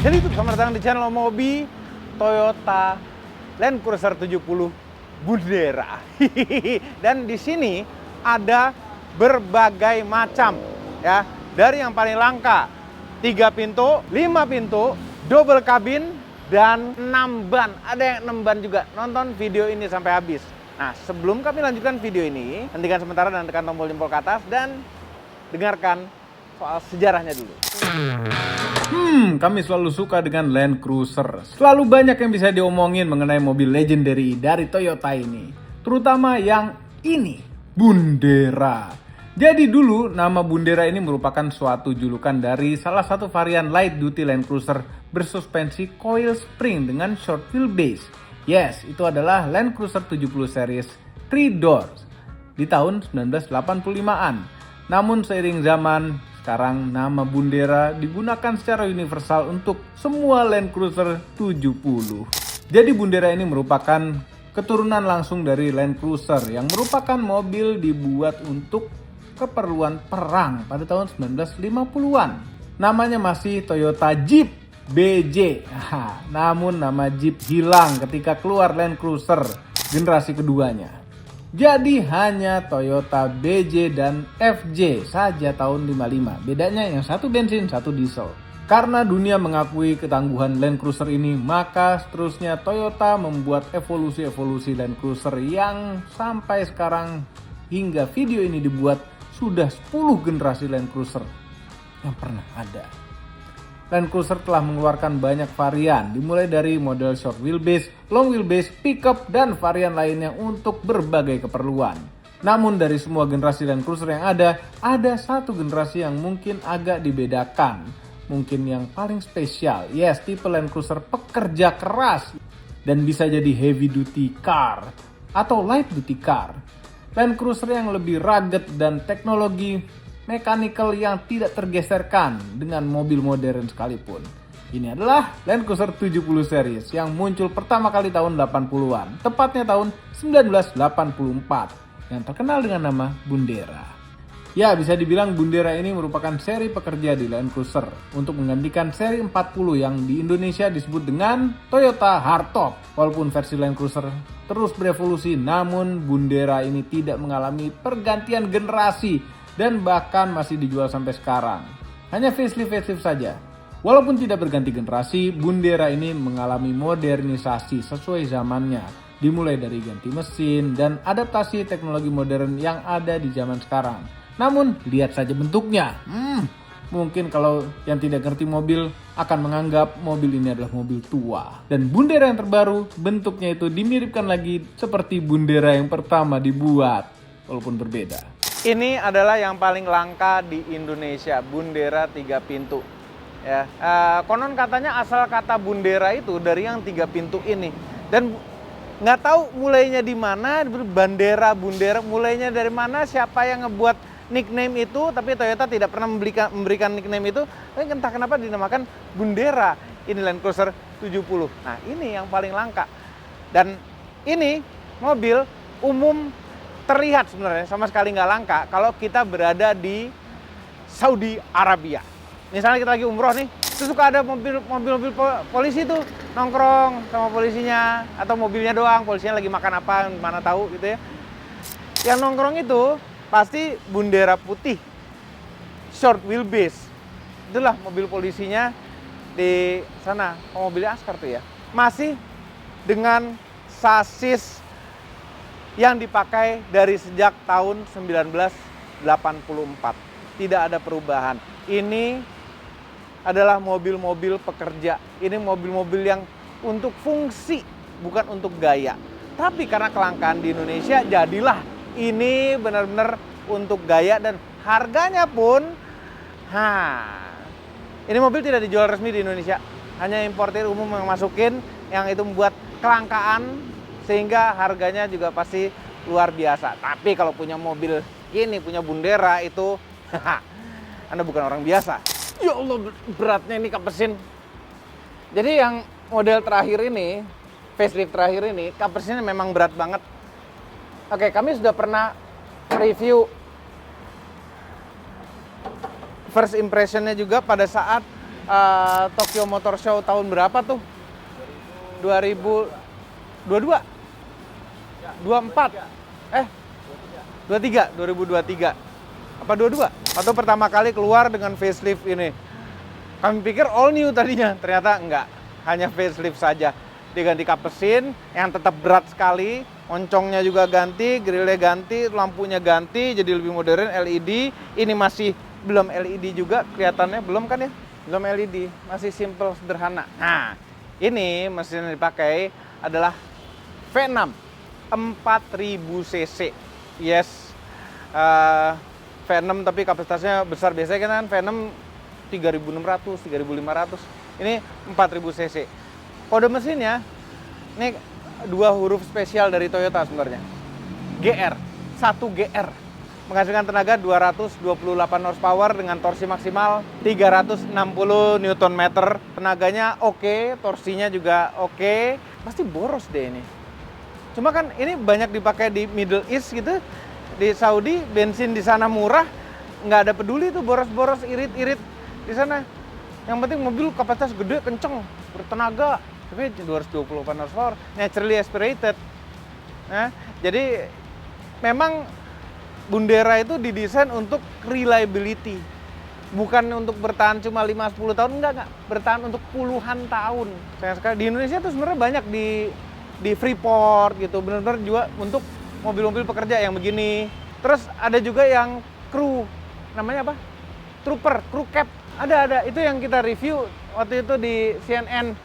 Jadi itu selamat datang di channel Mobi Toyota Land Cruiser 70 Bundera. Dan di sini ada berbagai macam ya, dari yang paling langka 3 pintu, 5 pintu, double kabin dan 6 ban. Ada yang 6 ban juga. Nonton video ini sampai habis. Nah, sebelum kami lanjutkan video ini, hentikan sementara dan tekan tombol jempol ke atas dan dengarkan soal sejarahnya dulu. Kami selalu suka dengan Land Cruiser. Selalu banyak yang bisa diomongin mengenai mobil legendary dari Toyota ini. Terutama yang ini, Bundera. Jadi dulu nama Bundera ini merupakan suatu julukan dari salah satu varian light duty Land Cruiser bersuspensi coil spring dengan short wheelbase. Yes, itu adalah Land Cruiser 70 series 3 doors di tahun 1985-an. Namun seiring zaman, sekarang nama Bundera digunakan secara universal untuk semua Land Cruiser 70. Jadi Bundera ini merupakan keturunan langsung dari Land Cruiser yang merupakan mobil dibuat untuk keperluan perang pada tahun 1950-an. Namanya masih Toyota Jeep BJ. Namun nama Jeep hilang ketika keluar Land Cruiser generasi keduanya. Jadi hanya Toyota BJ dan FJ saja tahun 55. Bedanya yang satu bensin, satu diesel. Karena dunia mengakui ketangguhan Land Cruiser ini, maka seterusnya Toyota membuat evolusi-evolusi Land Cruiser yang sampai sekarang hingga video ini dibuat sudah 10 generasi Land Cruiser yang pernah ada. Land Cruiser telah mengeluarkan banyak varian, dimulai dari model short wheelbase, long wheelbase, pickup, dan varian lainnya untuk berbagai keperluan. Namun dari semua generasi Land Cruiser yang ada satu generasi yang mungkin agak dibedakan. Mungkin yang paling spesial, yes, tipe Land Cruiser pekerja keras dan bisa jadi heavy duty car atau light duty car. Land Cruiser yang lebih rugged dan teknologi mechanical yang tidak tergeserkan dengan mobil modern sekalipun. Ini adalah Land Cruiser 70 series yang muncul pertama kali tahun 80-an, tepatnya tahun 1984, yang terkenal dengan nama Bundera. Ya, bisa dibilang Bundera ini merupakan seri pekerja di Land Cruiser untuk menggantikan seri 40 yang di Indonesia disebut dengan Toyota Hardtop. Walaupun versi Land Cruiser terus berevolusi, namun Bundera ini tidak mengalami pergantian generasi dan bahkan masih dijual sampai sekarang. Hanya facelift saja. Walaupun tidak berganti generasi, Bundera ini mengalami modernisasi sesuai zamannya. Dimulai dari ganti mesin dan adaptasi teknologi modern yang ada di zaman sekarang. Namun, lihat saja bentuknya. Mungkin kalau yang tidak ngerti mobil akan menganggap mobil ini adalah mobil tua. Dan Bundera yang terbaru, bentuknya itu dimiripkan lagi seperti Bundera yang pertama dibuat, walaupun berbeda. Ini adalah yang paling langka di Indonesia, Bundera 3 pintu. Ya, konon katanya asal kata Bundera itu dari yang 3 pintu ini. Dan nggak tahu mulainya di mana, Bundera, mulainya dari mana, siapa yang ngebuat nickname itu, tapi Toyota tidak pernah memberikan nickname itu. Tapi entah kenapa dinamakan Bundera. Ini Land Cruiser 70. Nah, ini yang paling langka. Dan ini mobil umum terlihat sebenarnya sama sekali nggak langka kalau kita berada di Saudi Arabia. Misalnya kita lagi umroh nih, terus suka ada mobil-mobil polisi tuh nongkrong sama polisinya, atau mobilnya doang, polisinya lagi makan apa, mana tahu gitu ya. Yang nongkrong itu pasti Bundera putih, short wheelbase. Itulah mobil polisinya di sana, mobilnya Askar tuh ya. Masih dengan sasis yang dipakai dari sejak tahun 1984. Tidak ada perubahan. Ini adalah mobil-mobil pekerja. Ini mobil-mobil yang untuk fungsi, bukan untuk gaya. Tapi karena kelangkaan di Indonesia, jadilah ini benar-benar untuk gaya dan harganya pun, ini mobil tidak dijual resmi di Indonesia. Hanya importir umum yang masukin, yang itu membuat kelangkaan, sehingga harganya juga pasti luar biasa. Tapi kalau punya mobil ini, punya Bundera itu, Anda bukan orang biasa. Ya Allah, beratnya ini kap mesin. Jadi yang model terakhir ini, facelift terakhir ini, kap mesinnya memang berat banget. Oke, kami sudah pernah review first impressionnya juga pada saat Tokyo Motor Show tahun berapa tuh? 2022? 24? 2023. Apa 22? Atau pertama kali keluar dengan facelift ini. Kami pikir all new tadinya, ternyata enggak. Hanya facelift saja. Diganti kap mesin yang tetap berat sekali, oncongnya juga ganti, grillnya ganti, lampunya ganti, jadi lebih modern, LED. Ini masih belum LED juga, kelihatannya belum kan ya? Belum LED, masih simple, sederhana. Nah, ini mesin yang dipakai adalah V6 4000 cc. Yes, V6 tapi kapasitasnya besar. Biasanya kan V6 3600, 3500. Ini 4000 cc. Kode mesinnya, ini 2 huruf spesial dari Toyota sebenarnya. GR, 1GR. Menghasilkan tenaga 228 horsepower dengan torsi maksimal 360 Nm. Tenaganya oke, torsinya juga oke. Pasti boros deh ini. Cuma kan ini banyak dipakai di Middle East gitu. Di Saudi, bensin di sana murah. Nggak ada peduli tuh boros-boros, irit-irit di sana. Yang penting mobil kapasitas gede, kenceng, bertenaga. Tapi 228 horsepower, naturally aspirated. Nah, jadi memang Bundera itu didesain untuk reliability. Bukan untuk bertahan cuma 5-10 tahun, enggak. Bertahan untuk puluhan tahun. Sayang sekali, di Indonesia tuh sebenarnya banyak di Freeport gitu, benar-benar juga untuk mobil-mobil pekerja yang begini. Terus ada juga yang crew, namanya apa? Trooper, crew cab. Ada. Itu yang kita review waktu itu di CNN.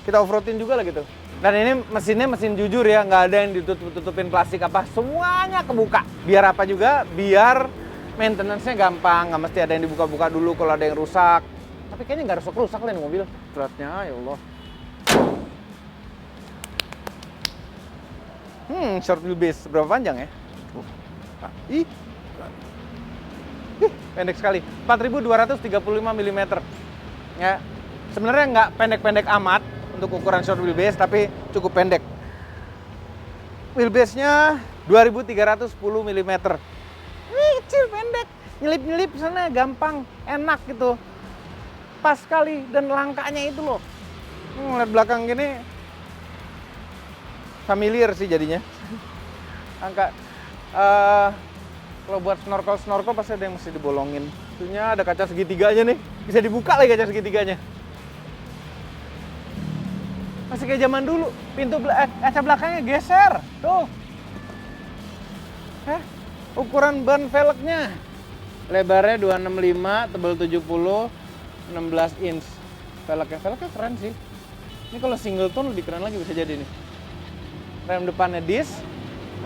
Kita off-roadin juga lah gitu. Dan ini mesinnya mesin jujur ya, nggak ada yang ditutup-tutupin plastik apa, semuanya kebuka. Biar apa juga, biar maintenance-nya gampang, nggak mesti ada yang dibuka-buka dulu kalau ada yang rusak. Tapi kayaknya nggak rusak lah ini mobil. Beratnya, ya Allah. Short wheelbase, berapa panjang ya? Pendek sekali, 4235 mm. Ya, sebenarnya nggak pendek-pendek amat untuk ukuran short wheelbase, tapi cukup pendek. Wheelbase-nya 2310 mm. Kecil, pendek. Nyelip-nyelip sana gampang, enak gitu. Pas sekali, dan langkanya itu loh. Lihat belakang gini, familiar sih jadinya. Angka. Kalau buat snorkel pasti ada yang mesti dibolongin. Tentunya ada kaca segitiganya nih. Bisa dibuka lagi kaca segitiganya. Masih kayak zaman dulu, kaca belakangnya geser. Tuh. Ukuran ban velgnya. Lebarnya 265, tebal 70, 16 inch. Velgnya keren sih. Ini kalau single tone lebih keren lagi bisa jadi nih. Rem depannya disc,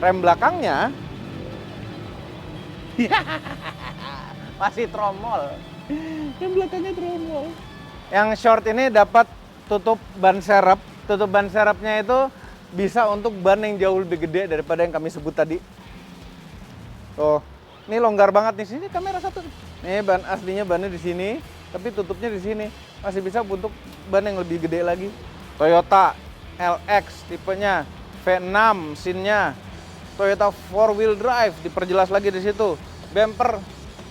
rem belakangnya masih tromol. Yang belakangnya tromol. Yang short ini dapat tutup ban serep. Tutup ban serepnya itu bisa untuk ban yang jauh lebih gede daripada yang kami sebut tadi. Tuh, ini longgar banget nih. Sini kamera satu. Nih ban aslinya, bannya di sini, tapi tutupnya di sini. Masih bisa untuk ban yang lebih gede lagi. Toyota LX tipenya, V6 mesinnya. Toyota 4-wheel drive diperjelas lagi di situ. Bumper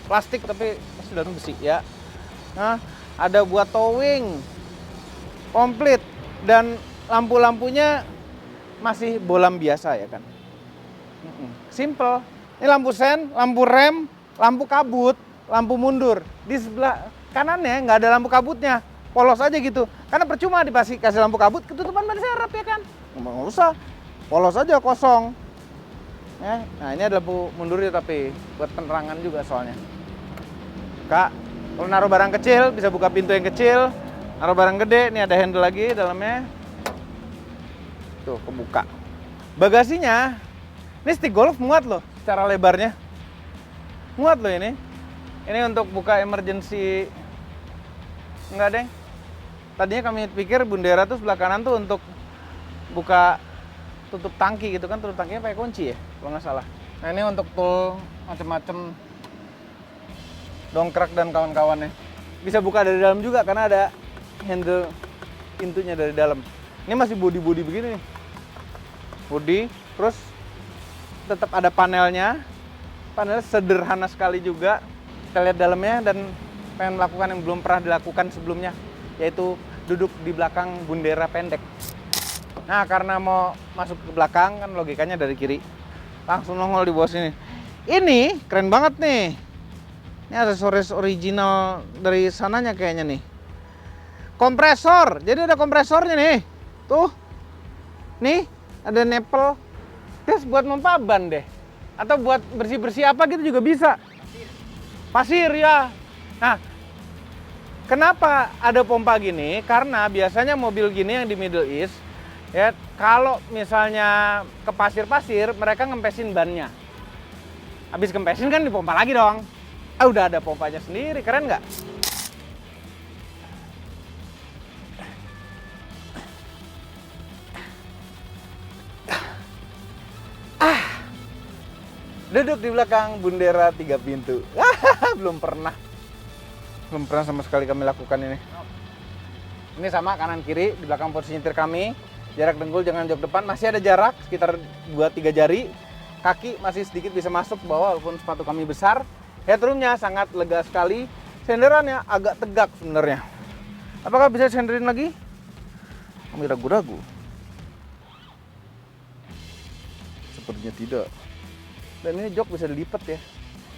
plastik tapi masih dalam besi ya. Nah, ada buat towing komplit, dan lampu-lampunya masih bolam biasa ya kan. Simple. Ini lampu sen, lampu rem, lampu kabut, lampu mundur. Di sebelah kanannya nggak ada lampu kabutnya, polos aja gitu. Karena percuma kasih lampu kabut, ketutupan ban serep ya kan. Nggak usah, polos aja kosong. Nah ini ada lampu mundurnya tapi buat penerangan juga soalnya. Kak, kalau naruh barang kecil bisa buka pintu yang kecil. Naruh barang gede, ini ada handle lagi dalamnya. Tuh, kebuka. Bagasinya, ini stick golf muat loh secara lebarnya. Muat loh ini. Ini untuk buka emergency. Enggak deh. Tadinya kami pikir Bundera tuh sebelah kanan tuh untuk buka tutup tangki gitu kan. Tutup tangkinya pakai kunci ya, kalau nggak salah. Nah ini untuk tool macem-macem, dongkrak dan kawan-kawannya. Bisa buka dari dalam juga karena ada handle pintunya dari dalam. Ini masih body begini nih. Body, terus tetap ada panelnya. Panelnya sederhana sekali juga. Kita lihat dalamnya dan pengen melakukan yang belum pernah dilakukan sebelumnya, yaitu duduk di belakang bundera pendek. Nah, karena mau masuk ke belakang kan logikanya dari kiri, langsung nongol di bawah sini. Ini keren banget nih. Ini aksesoris original dari sananya kayaknya nih. Kompresor, jadi ada kompresornya nih. Tuh, nih ada nipple. Terus buat mempa ban deh. Atau buat bersih-bersih apa gitu juga bisa. Pasir ya. Nah, kenapa ada pompa gini? Karena biasanya mobil gini yang di Middle East, ya kalau misalnya ke pasir-pasir, mereka ngempesin bannya. Habis kempesin kan dipompa lagi dong. Udah ada pompanya sendiri, keren nggak? Duduk di belakang bundera 3 pintu. Belum pernah sama sekali kami lakukan ini. Ini sama kanan kiri di belakang posisi nyetir kami. Jarak dengkul jangan jok depan, masih ada jarak sekitar 2-3 jari. Kaki masih sedikit bisa masuk ke bawah walaupun sepatu kami besar. Headroomnya sangat lega sekali. Senderannya agak tegak sebenarnya. Apakah bisa senderin lagi? Kami ragu-ragu. Sepertinya tidak. Dan ini jok bisa dilipat ya.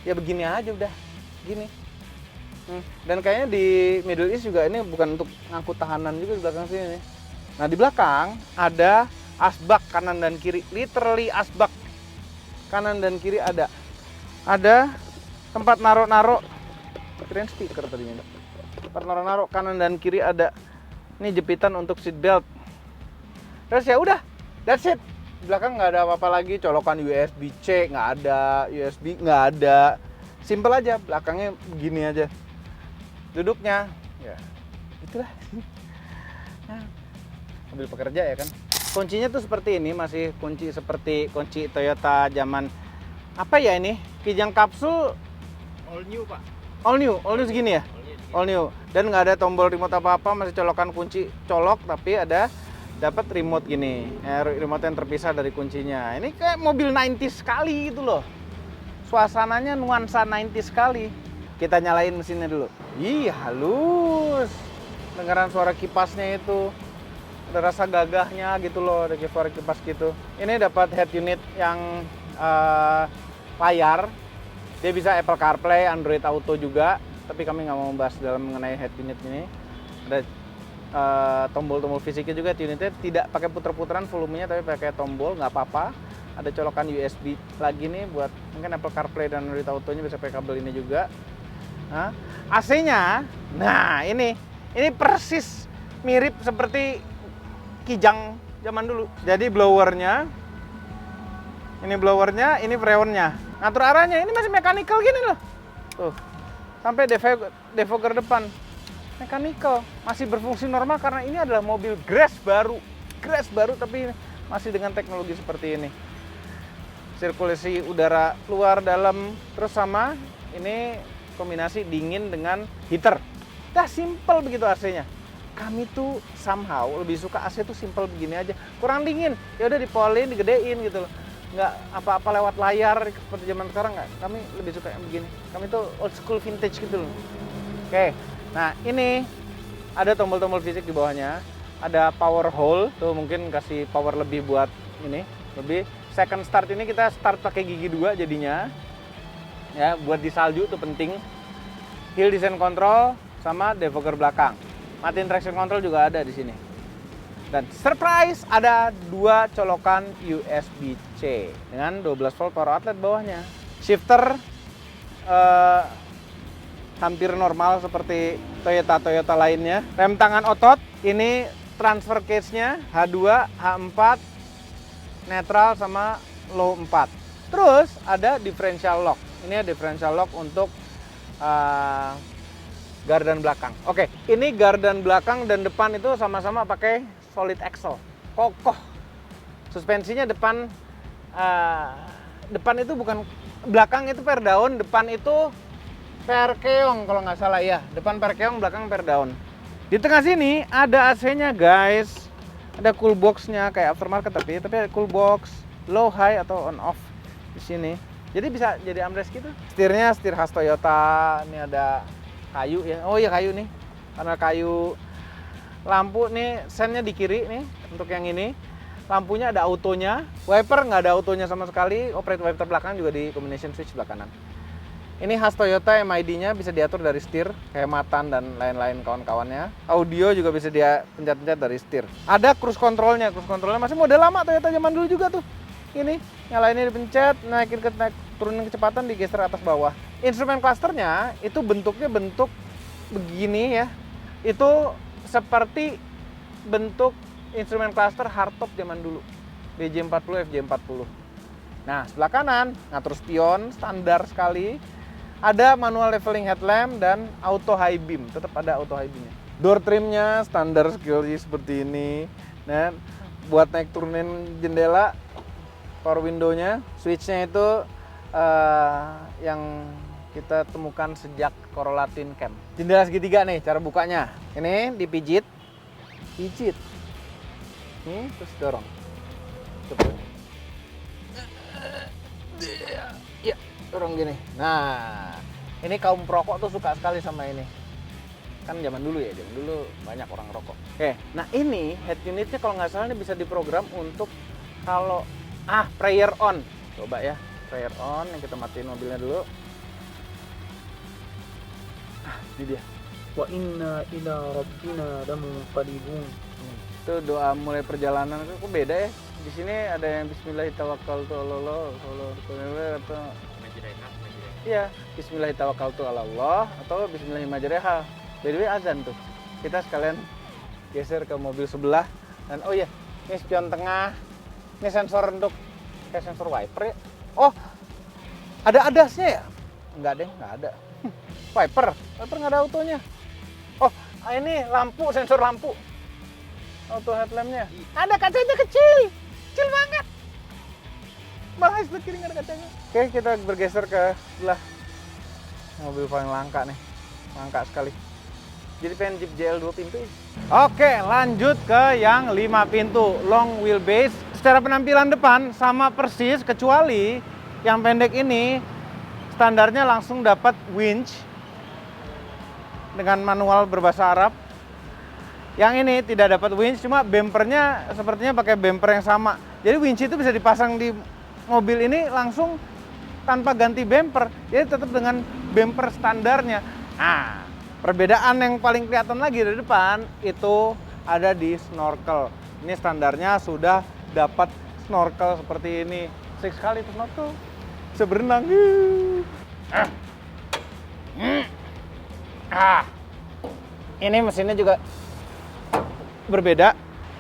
Ya begini aja udah. Gini. Dan kayaknya di Middle East juga ini bukan untuk ngangkut tahanan juga di belakang sini. Nah, di belakang ada asbak kanan dan kiri. Literally asbak. Kanan dan kiri ada. Ada tempat naro-naro. Kirain speaker tadinya. Tempat naro-naro kanan dan kiri ada. Ini jepitan untuk seat belt. Terus ya udah. That's it. Di belakang nggak ada apa-apa lagi, colokan USB-C nggak ada, USB nggak ada, simple aja, belakangnya begini aja. Duduknya, ya itulah. Mobil pekerja ya kan. Kuncinya tuh seperti ini, masih kunci seperti kunci Toyota zaman apa ya ini? Kijang kapsul. All new pak. All new segini ya? All new. Dan nggak ada tombol remote apa-apa, masih colokan kunci colok, tapi ada dapat remote gini, remote yang terpisah dari kuncinya. Ini kayak mobil 90s sekali gitu loh. Suasananya nuansa 90s sekali. Kita nyalain mesinnya dulu. Ih, halus. Dengaran suara kipasnya itu. Ada rasa gagahnya gitu loh, ada suara kipas gitu. Ini dapat head unit yang layar. Dia bisa Apple CarPlay, Android Auto juga. Tapi kami nggak mau membahas dalam mengenai head unit ini. Ada tombol-tombol fisiknya juga, unitnya tidak pakai puter-puteran volumenya tapi pakai tombol, nggak apa-apa. Ada colokan USB lagi nih buat mungkin Apple CarPlay dan Android Auto-nya bisa pakai kabel ini juga. Nah, AC-nya, nah ini persis mirip seperti Kijang zaman dulu. Jadi blowernya, ini freonnya. Ngatur arahnya, ini masih mechanical gini loh. Tuh, sampai defogger depan. Mechanical, masih berfungsi normal karena ini adalah mobil Grass baru tapi masih dengan teknologi seperti ini. Sirkulasi udara luar dalam, terus sama ini kombinasi dingin dengan heater. Dah simple begitu AC-nya. Kami tuh somehow lebih suka AC tuh simple begini aja, kurang dingin. Ya udah dipolin, digedein gitu loh. Nggak apa-apa lewat layar seperti zaman sekarang nggak. Kami lebih suka yang begini. Kami tuh old school vintage gitu loh. Oke. Nah, ini ada tombol-tombol fisik di bawahnya. Ada power hole, tuh mungkin kasih power lebih buat ini, lebih. Second start ini kita start pakai gigi 2 jadinya. Ya, buat di salju tuh penting. Hill descent control sama defogger belakang. Matiin traction control juga ada di sini. Dan surprise, ada 2 colokan USB-C dengan 12 volt power outlet bawahnya. Shifter hampir normal seperti Toyota lainnya. Rem tangan otot, ini transfer case-nya H2, H4, netral sama low 4. Terus ada differential lock. Ini differential lock untuk gardan belakang. Oke, ini gardan belakang dan depan itu sama-sama pakai solid axle. Kokoh. Suspensinya depan itu bukan, belakang itu per daun, depan itu per keong kalau nggak salah ya. Depan per keong, belakang per daun. Di tengah sini ada AC-nya guys. Ada cool box-nya kayak aftermarket tapi ada cool box, low high atau on off di sini. Jadi bisa jadi armrest gitu. Setirnya setir khas Toyota. Ini ada kayu ya. Oh iya kayu nih. Panel kayu. Lampu nih sennya di kiri nih untuk yang ini. Lampunya ada autonya. Wiper nggak ada autonya sama sekali. Operate wiper belakang juga di combination switch sebelah kanan. Ini khas Toyota, MID-nya bisa diatur dari setir, kehematan dan lain-lain kawan-kawannya. Audio juga bisa dia pencet-pencet dari setir. Ada cruise controlnya. Cruise controlnya masih model lama Toyota zaman dulu juga tuh. Ini nyalainnya dipencet, turunin kecepatan digeser atas bawah. Instrumen clusternya itu bentuknya bentuk begini ya. Itu seperti bentuk instrumen cluster hardtop zaman dulu. BJ40, FJ40. Nah, sebelah kanan ngatur spion standar sekali. Ada manual leveling headlamp dan auto high beam, tetap ada auto high beamnya. Door trimnya standar sekali seperti ini. Nah, buat naik turunin jendela, power window-nya, switch-nya itu yang kita temukan sejak Corolla Twin Cam. Jendela segitiga nih cara bukanya. Ini dipijit, pijit. Terus dorong. Ya, dorong gini. Nah, ini kaum perokok tuh suka sekali sama ini. Kan zaman dulu ya, zaman dulu banyak orang rokok. Oke, nah ini head unitnya kalau nggak salah ini bisa diprogram untuk kalau prayer on. Coba ya, prayer on. Yang kita matiin mobilnya dulu. Ini dia. Wa inna ila rabbina lamunqalibun. Itu doa mulai perjalanan. Kok beda ya? Di sini ada yang Bismillahirrahmanirrahim atau iya, Bismillahirrahmanirrahim atau Bismillahirrahmanirrahim. By the way azan tuh. Kita sekalian geser ke mobil sebelah dan oh iya, ini spion tengah. Ini sensor untuk kayak sensor wiper ya. Oh, ada adasnya ya? Enggak deh, enggak ada. Wiper nggak ada autonya. Oh, ini lampu, sensor lampu. Auto headlampnya. Ada kacanya kecil banget. Malah sebelah kiri nggak ada kacanya. Oke, kita bergeser ke sebelah mobil paling langka nih, langka sekali. Jadi pengen Jeep JL 2 pintu. Oke, lanjut ke yang 5 pintu long wheelbase. Secara penampilan depan sama persis, kecuali yang pendek ini standarnya langsung dapat winch dengan manual berbahasa Arab. Yang ini tidak dapat winch, cuma bempernya sepertinya pakai bemper yang sama. Jadi winch itu bisa dipasang di mobil ini langsung tanpa ganti bemper. Jadi tetap dengan bemper standarnya. Nah, perbedaan yang paling kelihatan lagi dari depan itu ada di snorkel. Ini standarnya sudah dapat snorkel seperti ini. Asik sekali itu snorkel. Bisa berenang. Ini mesinnya juga berbeda.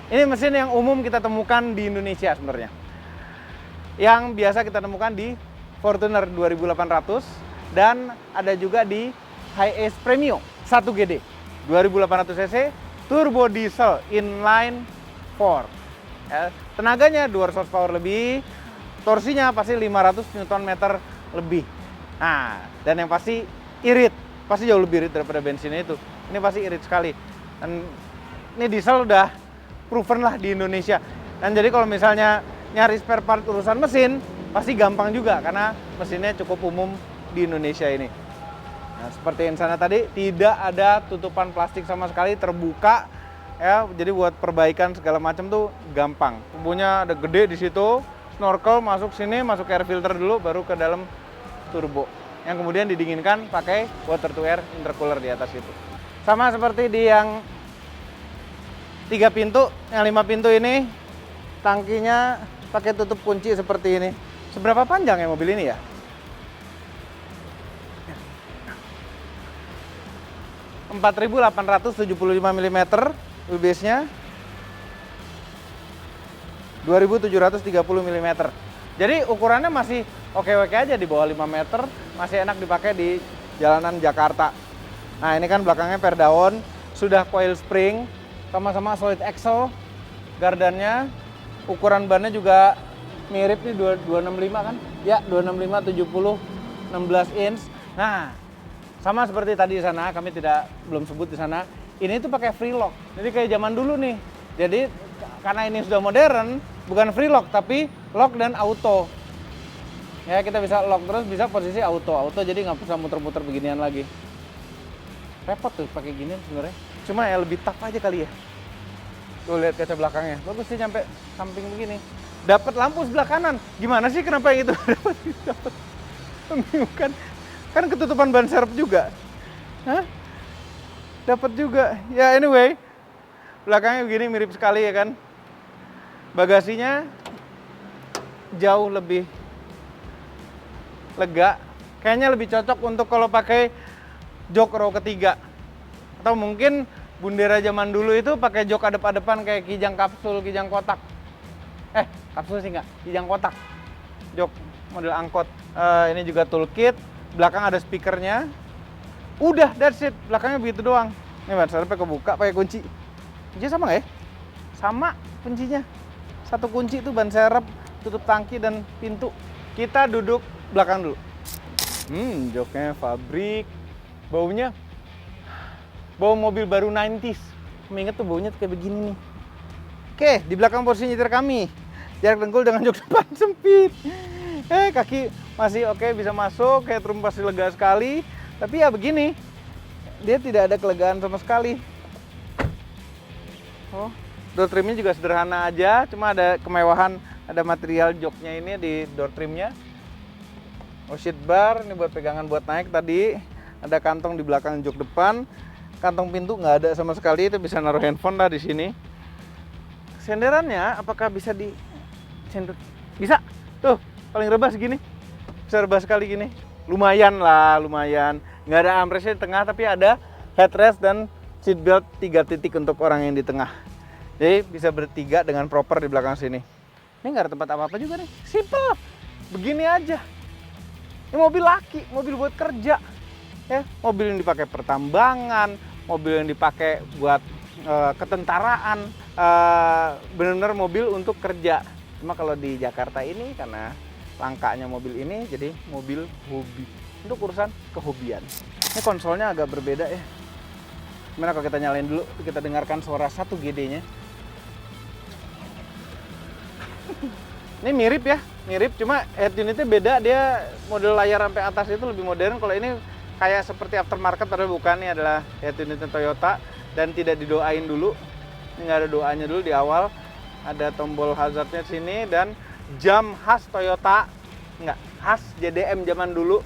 Ini mesin yang umum kita temukan di Indonesia sebenarnya. Yang biasa kita temukan di Fortuner 2800 dan ada juga di Hiace Premio 1GD 2800 cc turbo diesel inline 4. Tenaganya 200 horsepower lebih, torsinya pasti 500 Nm lebih. Nah, dan yang pasti irit, pasti jauh lebih irit daripada bensinnya itu. Ini pasti irit sekali. Dan ini diesel udah proven lah di Indonesia. Dan jadi kalau misalnya nyari spare part urusan mesin, pasti gampang juga karena mesinnya cukup umum di Indonesia ini. Nah, seperti yang sana tadi, tidak ada tutupan plastik sama sekali, terbuka ya. Jadi buat perbaikan segala macam tuh gampang. Punya ada gede di situ, snorkel masuk sini, masuk air filter dulu, baru ke dalam turbo. Yang kemudian didinginkan pakai water to air intercooler di atas itu. Sama seperti di yang 3 pintu, yang 5 pintu ini tangkinya pakai tutup kunci seperti ini. Seberapa panjang ya mobil ini ya? - 4.875 mm wheelbase-nya, 2.730 mm. Jadi ukurannya masih oke-oke aja, di bawah 5 meter, masih enak dipakai di jalanan Jakarta. Nah, ini kan belakangnya perdaon, sudah coil spring, sama-sama solid axle, gardannya, ukuran bannya juga mirip nih 265 kan? Ya, 265 70 16 inch. Nah, sama seperti tadi di sana, kami belum sebut di sana. Ini tuh pakai free lock. Jadi kayak zaman dulu nih. Jadi karena ini sudah modern, bukan free lock tapi lock dan auto. Ya, kita bisa lock terus, bisa posisi auto. Auto jadi nggak usah muter-muter beginian lagi. Repot tuh pakai gini sebenarnya. Cuma ya lebih tough aja kali ya. Tuh lihat kaca belakangnya. Bagus sih sampai samping begini. Dapat lampu sebelah kanan. Gimana sih kenapa yang itu dapat? Membingungkan. Kan ketutupan ban serep juga. Hah? Dapat juga. Ya anyway. Belakangnya begini mirip sekali ya kan. Bagasinya jauh lebih lega. Kayaknya lebih cocok untuk kalau pakai jok row ketiga. Atau mungkin Bundera zaman dulu itu pakai jok adep-adepan kayak kijang kapsul, kijang kotak. Kapsul sih nggak, kijang kotak. Jok model angkot. Ini juga toolkit, belakang ada speakernya. Udah, that's it. Belakangnya begitu doang. Ini ban serepnya kebuka pakai kunci. Kuncinya sama nggak ya? Sama kuncinya. Satu kunci itu ban serep, tutup tangki dan pintu. Kita duduk belakang dulu. Joknya fabrik. Baunya bau mobil baru 90s. Mengingat tuh baunya tuh kayak begini nih. Oke, di belakang posisi nyetir kami. Jarak dengkul dengan jok depan sempit. Kaki masih oke, bisa masuk. Kayak trum pasti lega sekali. Tapi ya begini, dia tidak ada kelegaan sama sekali. Oh, door trimnya juga sederhana aja. Cuma ada kemewahan, ada material joknya ini di door trimnya. Oh, seat bar, ini buat pegangan buat naik tadi. Ada kantong di belakang jok depan. Kantong pintu nggak ada sama sekali, itu bisa naruh handphone lah di sini. Senderannya apakah bisa di sender? Bisa. Tuh, paling rebah segini. Bisa rebah sekali gini. Lumayan lah, lumayan. Nggak ada armrestnya di tengah, tapi ada headrest dan seat belt 3 titik untuk orang yang di tengah. Jadi bisa bertiga dengan proper di belakang sini. Ini nggak ada tempat apa-apa juga nih. Simple. Begini aja. Ini mobil laki, mobil buat kerja. Ya, mobil yang dipakai pertambangan, mobil yang dipakai buat ketentaraan, benar-benar mobil untuk kerja. Cuma kalau di Jakarta ini karena langkanya mobil ini jadi mobil hobi, untuk urusan kehobian. Ini konsolnya agak berbeda ya. Gimana kalau kita nyalain dulu, kita dengarkan suara 1 GD-nya. Ini mirip ya, mirip, cuma head unitnya beda. Dia model layar sampai atas itu lebih modern. Kalau ini kayak seperti aftermarket, padahal bukan. Ini adalah head unitnya Toyota dan tidak didoain dulu. Ini nggak ada doanya dulu di awal. Ada tombol hazardnya sini dan jam khas Toyota, nggak khas JDM zaman dulu,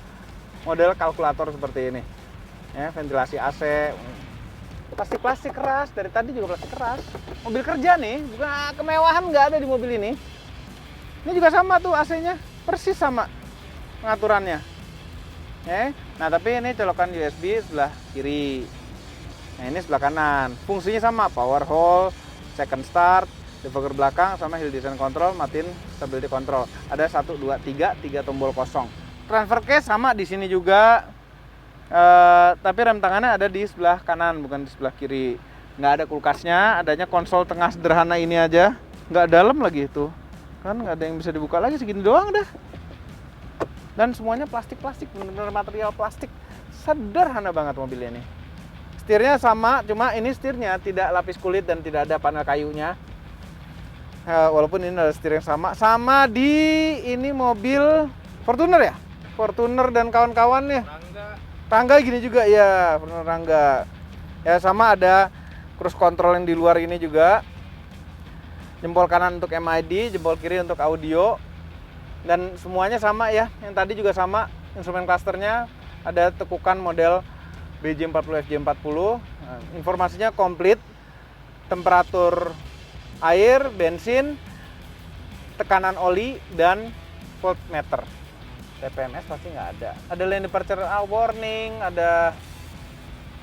model kalkulator seperti ini. Ya, ventilasi AC, plastik keras. Dari tadi juga plastik keras. Mobil kerja nih, bukan kemewahan nggak ada di mobil ini. Ini juga sama tuh AC-nya, persis sama pengaturannya. Nah tapi ini colokan USB sebelah kiri. Nah ini sebelah kanan. Fungsinya sama, power hold, second start, defogger belakang sama hill descent control, matiin stability control. Ada 1, 2, 3 tombol kosong. Transfer case sama di sini juga. Tapi rem tangannya ada di sebelah kanan, bukan di sebelah kiri. Nggak ada kulkasnya, adanya konsol tengah sederhana ini aja. Nggak dalam lagi itu. Kan nggak ada yang bisa dibuka lagi, segini doang dah. Dan semuanya plastik-plastik, benar-benar material plastik. Sederhana banget mobilnya ini. Setirnya sama, cuma ini setirnya tidak lapis kulit dan tidak ada panel kayunya. Walaupun ini adalah setir yang sama. Sama di ini mobil Fortuner ya? Fortuner dan kawan-kawannya. Rangga gini juga ya, Fortuner Rangga. Ya sama ada cruise control yang di luar ini juga. Jempol kanan untuk MID, jempol kiri untuk audio. Dan semuanya sama ya, yang tadi juga sama. Instrumen clusternya ada tekukan model BJ40 FJ40. Nah, informasinya komplit. Temperatur air, bensin, tekanan oli, dan voltmeter. TPMS pasti nggak ada. Ada lane departure warning, ada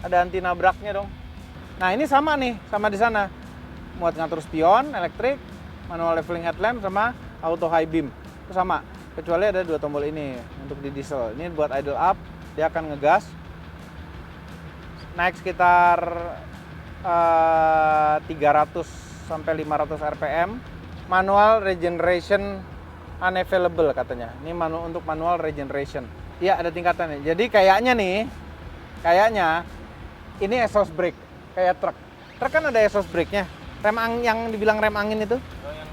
anti nabraknya dong. Nah ini sama nih, sama di sana. Muat ngatur spion, elektrik, manual leveling headlamp, sama auto high beam. Itu sama, kecuali ada 2 tombol ini untuk di diesel. Ini buat idle up, dia akan ngegas. Naik sekitar 300 sampai 500 rpm. Manual regeneration unavailable katanya. Ini untuk manual regeneration. Iya ada tingkatannya. Jadi kayaknya ini exhaust brake kayak truk. Truk kan ada exhaust brake-nya. Yang dibilang rem angin itu? Oh, yang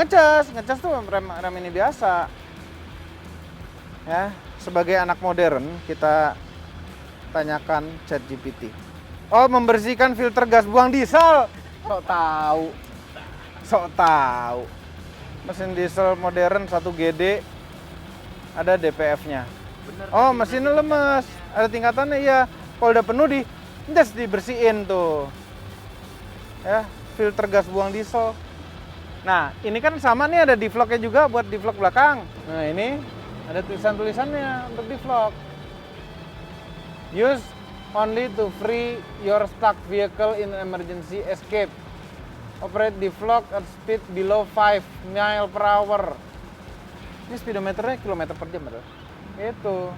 ngecas. Nggak ngecas tuh rem ini biasa. Ya, sebagai anak modern kita tanyakan ChatGPT. Oh, membersihkan filter gas buang diesel. Sok tahu. Sok tahu. Mesin diesel modern 1 GD ada DPF-nya. Oh, mesinnya lemes. Ada tingkatannya, iya. Kalau udah penuh just dibersihin tuh. Ya, filter gas buang diesel. Nah, ini kan sama nih, ada di-vlognya juga buat di-vlog belakang. Nah, ini ada tulisan-tulisannya untuk di-vlog. Use only to free your stuck vehicle in emergency escape. Operate di-vlog at speed below 5 mile per hour. Ini speedometernya kilometer per jam adalah. Itu.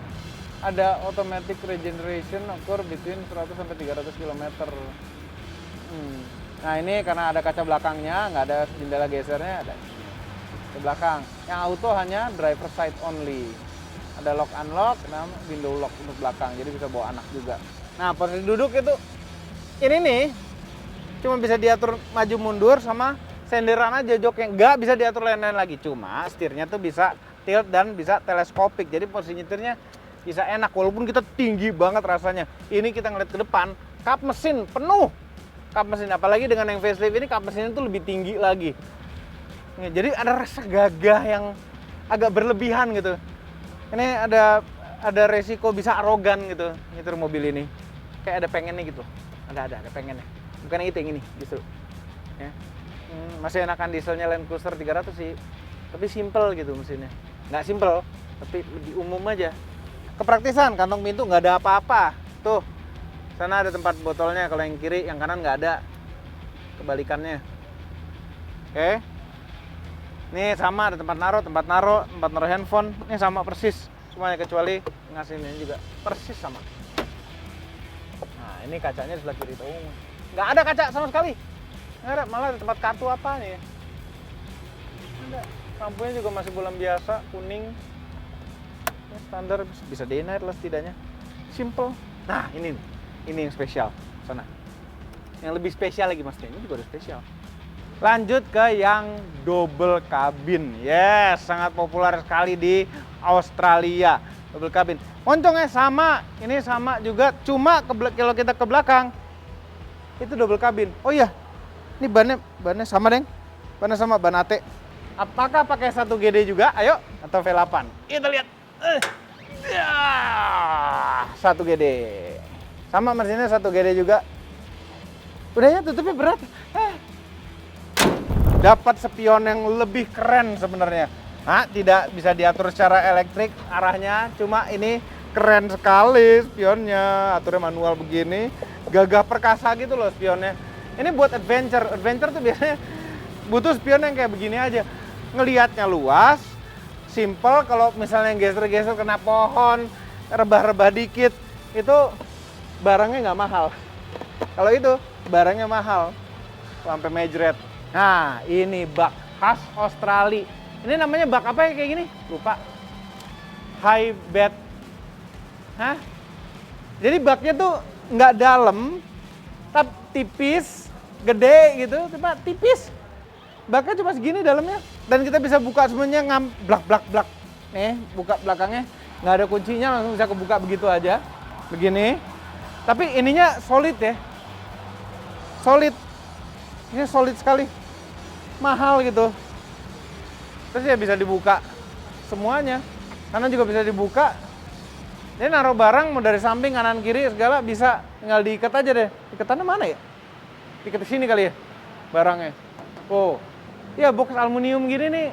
Ada automatic regeneration occur between 100 sampai 300 km. Nah, ini karena ada kaca belakangnya, nggak ada jendela gesernya, ada ke belakang. Yang auto hanya driver side only. Ada lock unlock, window lock untuk belakang, jadi bisa bawa anak juga. Nah, posisi duduk itu ini nih cuma bisa diatur maju mundur sama senderan aja joknya, nggak bisa diatur lain-lain lagi. Cuma setirnya tuh bisa tilt dan bisa teleskopik, jadi posisi nyetirnya bisa enak walaupun kita tinggi banget rasanya. Ini kita ngeliat ke depan, kap mesin penuh. Kap mesin, apalagi dengan yang facelift ini kap mesin itu lebih tinggi lagi. Jadi ada rasa gagah yang agak berlebihan gitu. Ini ada resiko bisa arogan gitu nyetir mobil ini. Kayak ada pengennya gitu. Ada pengennya. Bukan yang itu, yang ini justru. Ya. Masih enakan dieselnya Land Cruiser 300 sih. Tapi simple gitu mesinnya. Nggak simple, tapi lebih umum aja. Kepraktisan, kantong pintu nggak ada apa-apa. Tuh, sana ada tempat botolnya, kalau yang kiri, yang kanan nggak ada. Kebalikannya. Oke. Ini sama, ada tempat naruh handphone. Ini sama persis. Semuanya kecuali ngasihnya juga. Persis sama. Nah, ini kacanya di sebelah kiri tuh. Nggak ada kaca sama sekali. Nggak ada, malah ada tempat kartu apa nih. Nggak. Lampunya juga masih bolam biasa, kuning. Ya, standar, bisa day night lah setidaknya. Simple. Nah, ini yang spesial. Sana. Yang lebih spesial lagi mas, ini juga udah spesial. Lanjut ke yang double cabin. Yes, sangat populer sekali di Australia. Double cabin. Moncongnya sama, ini sama juga. Cuma kalau kita ke belakang, itu double cabin. Oh iya, ini bannya sama deng. Bannya sama, ban AT. Apakah pakai 1 GD juga? Ayo, atau V8? Kita lihat. 1 GD. Sama mesinnya 1 GD juga. Udahnya tutupnya berat. Dapat spion yang lebih keren sebenarnya. Nah, tidak bisa diatur secara elektrik arahnya, cuma ini keren sekali spionnya. Aturnya manual begini, gagah perkasa gitu loh spionnya. Ini buat adventure. Adventure tuh biasanya butuh spion yang kayak begini aja. Ngelihatnya luas, simple. Kalau misalnya geser-geser kena pohon, rebah-rebah dikit, itu barangnya nggak mahal. Kalau itu barangnya mahal, sampai mejret. Nah, ini bak khas Australia. Ini namanya bak apa ya kayak gini? Lupa. High bed. Hah? Jadi baknya tuh nggak dalam, tapi tipis, gede gitu, cuma tipis. Baknya cuma segini dalamnya. Dan kita bisa buka semuanya blak. Nih, buka belakangnya. Nggak ada kuncinya, langsung bisa kebuka begitu aja. Begini. Tapi ininya solid ya. Solid. Ini solid sekali. Mahal gitu. Terus ya bisa dibuka semuanya. Kanan juga bisa dibuka. Ini naruh barang mau dari samping, kanan, kiri, segala bisa. Tinggal diikat aja deh. Ikatannya mana ya? Diikat di sini kali ya barangnya. Oh. Ya, box aluminium gini nih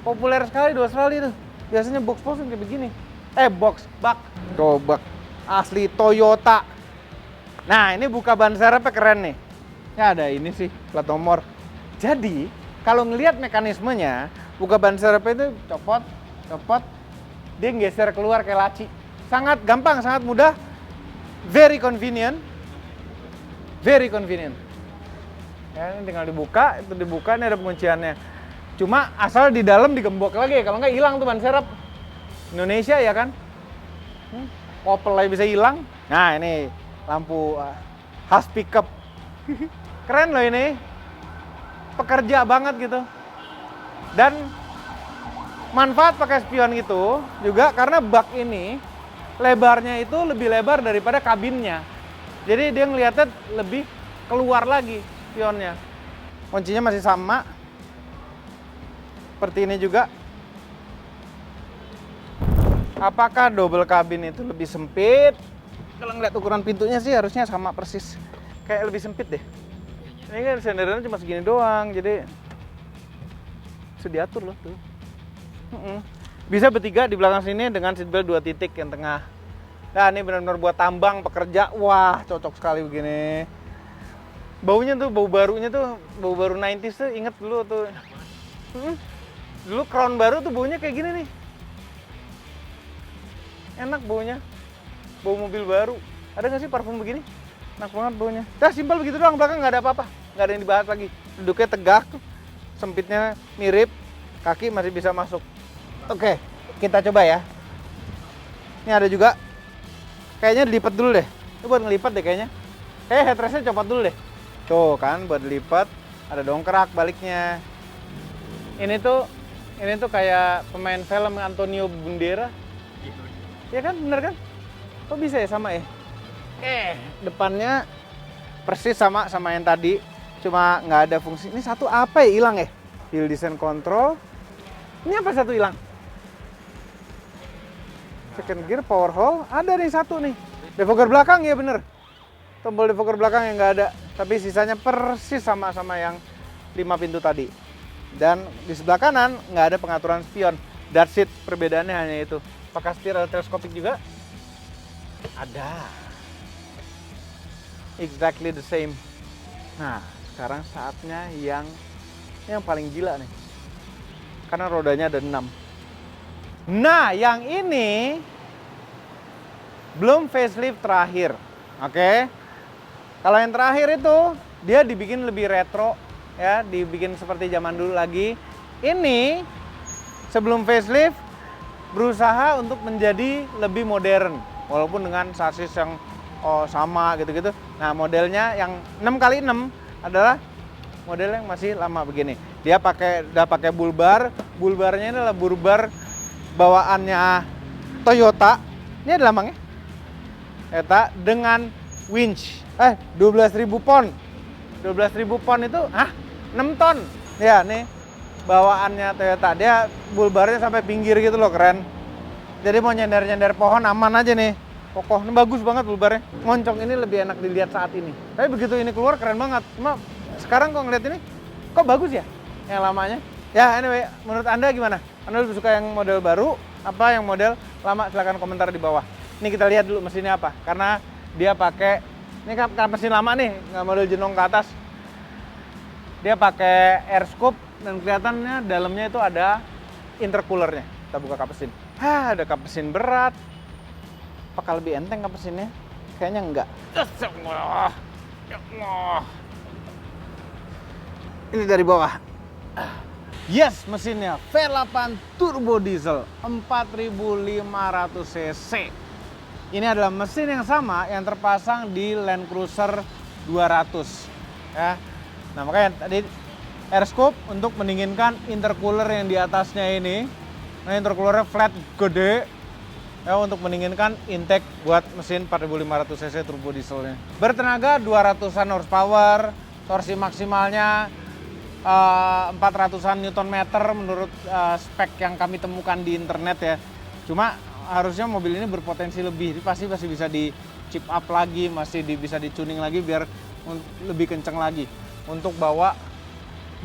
populer sekali di Australia tuh. Biasanya box kayak begini. Bak. Tuh, bak asli Toyota. Nah, ini buka ban serepnya keren nih. Ya ada ini sih, plat nomor. Jadi, kalau ngelihat mekanismenya, buka ban serepnya itu copot, dia geser keluar kayak laci. Sangat gampang, sangat mudah. Very convenient. Ya, ini tinggal dibuka, itu dibuka, ini ada pengunciannya. Cuma asal di dalam digembok lagi, kalau nggak hilang tuh ban serep. Indonesia ya kan? Opel aja bisa hilang. Nah, ini lampu khas pickup. Keren loh ini. Pekerja banget gitu. Dan manfaat pakai spion itu juga karena bak ini lebarnya itu lebih lebar daripada kabinnya. Jadi dia ngeliatnya lebih keluar lagi spionnya. Kuncinya masih sama. Seperti ini juga. Apakah double kabin itu lebih sempit? Kalau ngeliat ukuran pintunya sih harusnya sama persis. Kayak lebih sempit deh. Ini kan senderannya cuma segini doang, jadi bisa diatur loh tuh. Bisa bertiga di belakang sini dengan seatbelt 2 titik yang tengah. Nah ini benar-benar buat tambang, pekerja. Wah cocok sekali begini. Baunya tuh, bau barunya tuh, bau baru 90s tuh inget dulu tuh. Dulu Crown baru tuh baunya kayak gini nih. Enak baunya. Bau mobil baru. Ada nggak sih parfum begini? Enak banget baunya. Dah simpel begitu doang, belakang nggak ada apa-apa. Nggak ada yang dibahas lagi. Duduknya tegak, sempitnya mirip, kaki masih bisa masuk. Oke, kita coba ya. Ini ada juga. Kayaknya dilipat dulu deh. Itu buat ngelipat deh kayaknya. Headrestnya copot dulu deh. Tuh kan, buat dilipat. Ada dongkrak baliknya. Ini tuh kayak pemain film Antonio Banderas. Ya kan, bener kan? Kok bisa ya sama ya? Depannya persis sama yang tadi. Cuma nggak ada fungsi. Ini satu apa ya hilang ya? Hill Descent Control. Ini apa satu hilang? Second gear, power hole, ada nih satu nih. Defogger belakang ya bener. Tombol defogger belakang yang nggak ada. Tapi sisanya persis sama yang 5 pintu tadi. Dan di sebelah kanan nggak ada pengaturan spion. That's it, perbedaannya hanya itu. Apakah setir ada teleskopik juga? Ada. Exactly the same. Nah, sekarang saatnya yang paling gila nih. Karena rodanya ada 6. Nah, yang ini belum facelift terakhir. Oke. Kalau yang terakhir itu dia dibikin lebih retro ya, dibikin seperti zaman dulu lagi. Ini sebelum facelift berusaha untuk menjadi lebih modern walaupun dengan sasis yang sama gitu-gitu. Nah, modelnya yang 6x6 adalah model yang masih lama begini. Dia udah pakai bulbar. Bulbarnya ini adalah bulbar bawaannya Toyota. Ini ada lambangnya. Toyota dengan winch. 12.000 pon. 12.000 pon itu 6 ton. Ya, nih bawaannya Toyota. Dia bulbarnya sampai pinggir gitu loh, keren. Jadi mau nyender-nyender pohon aman aja nih. Kokoh, ini bagus banget bulbarnya. Moncong ini lebih enak dilihat saat ini. Tapi begitu ini keluar keren banget. Cuma sekarang kok ngeliat ini, kok bagus ya yang lamanya? Ya, anyway, menurut Anda gimana? Anda lebih suka yang model baru, apa yang model lama? Silahkan komentar di bawah. Ini kita lihat dulu mesinnya apa. Karena dia pakai, ini kan mesin lama nih, nggak model jenong ke atas. Dia pakai air scoop dan kelihatannya dalamnya itu ada intercoolernya. Kita buka kap mesin. Ada kap mesin berat. Apakah lebih enteng kap mesinnya? Kayaknya enggak. Ya Allah. Ini dari bawah. Yes, mesinnya V8 turbo diesel 4500 cc. Ini adalah mesin yang sama yang terpasang di Land Cruiser 200 ya. Nah, makanya tadi air scoop untuk mendinginkan intercooler yang di atasnya ini. Nah, intercoolernya flat gede ya, untuk mendinginkan intake buat mesin 4500 cc turbo dieselnya. Bertenaga 200-an horsepower, torsi maksimalnya 400-an Nm menurut spek yang kami temukan di internet ya. Cuma harusnya mobil ini berpotensi lebih, pasti masih bisa di chip up lagi, masih bisa di tuning lagi biar lebih kenceng lagi untuk bawa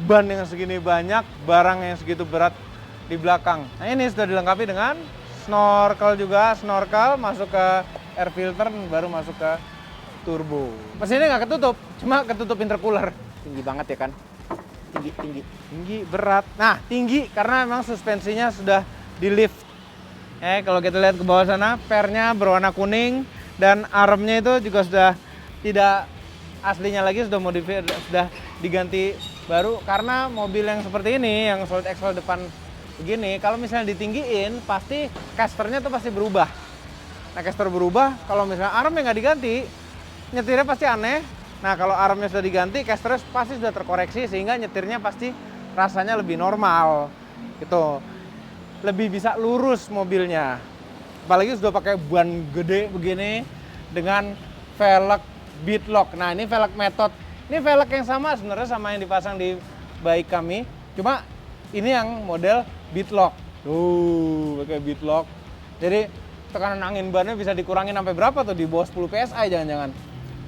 ban yang segini banyak, barang yang segitu berat di belakang. Nah, ini sudah dilengkapi dengan snorkel juga, snorkel masuk ke air filter baru masuk ke turbo. Mesinnya nggak ketutup, cuma ketutup intercooler. Tinggi banget ya kan? Tinggi, berat. Nah, tinggi karena memang suspensinya sudah di lift. Kalau kita lihat ke bawah sana, pernya berwarna kuning dan armnya itu juga sudah tidak aslinya lagi, sudah diganti baru karena mobil yang seperti ini, yang solid axle depan begini, kalau misalnya ditinggiin pasti casternya tuh pasti berubah. Nah, caster berubah, kalau misalnya armnya nggak diganti, nyetirnya pasti aneh. Nah, kalau armnya sudah diganti, casternya pasti sudah terkoreksi sehingga nyetirnya pasti rasanya lebih normal gitu. Lebih bisa lurus mobilnya. Apalagi sudah pakai ban gede begini dengan velg beadlock. Nah, ini velg method. Ini velg yang sama sebenarnya sama yang dipasang di bike kami. Cuma ini yang model beadlock. Tuh, pakai beadlock. Jadi tekanan angin bannya bisa dikurangin sampai berapa tuh? Di bawah 10 PSI jangan-jangan.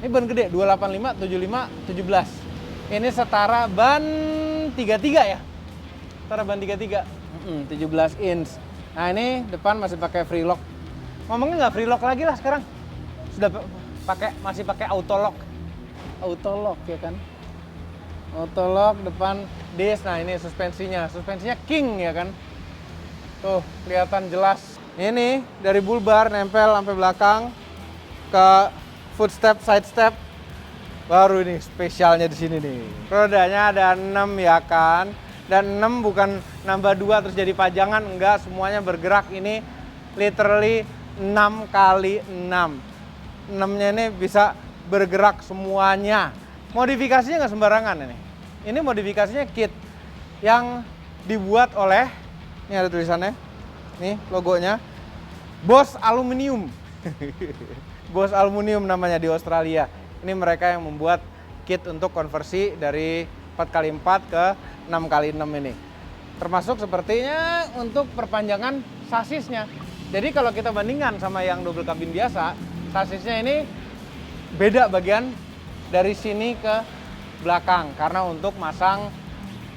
Ini ban gede 285, 75, 17. Ini setara ban 33 ya. Setara ban 33. 17 inch. Nah, ini depan masih pakai free lock. Ngomongnya nggak free lock lagi lah sekarang. Sudah masih pakai auto lock. Auto lock ya kan. Auto lock depan disc. Nah, ini suspensinya. Suspensinya king ya kan. Tuh, kelihatan jelas. Ini dari bull bar nempel sampai belakang ke footstep, side step. Baru ini spesialnya di sini nih. Rodanya ada 6 ya kan. Dan 6 bukan nambah 2 terus jadi pajangan, enggak, semuanya bergerak. Ini literally 6 kali 6. 6-nya ini bisa bergerak semuanya. Modifikasinya nggak sembarangan ini. Ini modifikasinya kit yang dibuat oleh, ini ada tulisannya, nih logonya, Boss Aluminium. Boss Aluminium namanya di Australia. Ini mereka yang membuat kit untuk konversi dari 4x4 ke 6x6 ini. Termasuk sepertinya untuk perpanjangan sasisnya. Jadi kalau kita bandingkan sama yang double cabin biasa, sasisnya ini beda bagian dari sini ke belakang. Karena untuk masang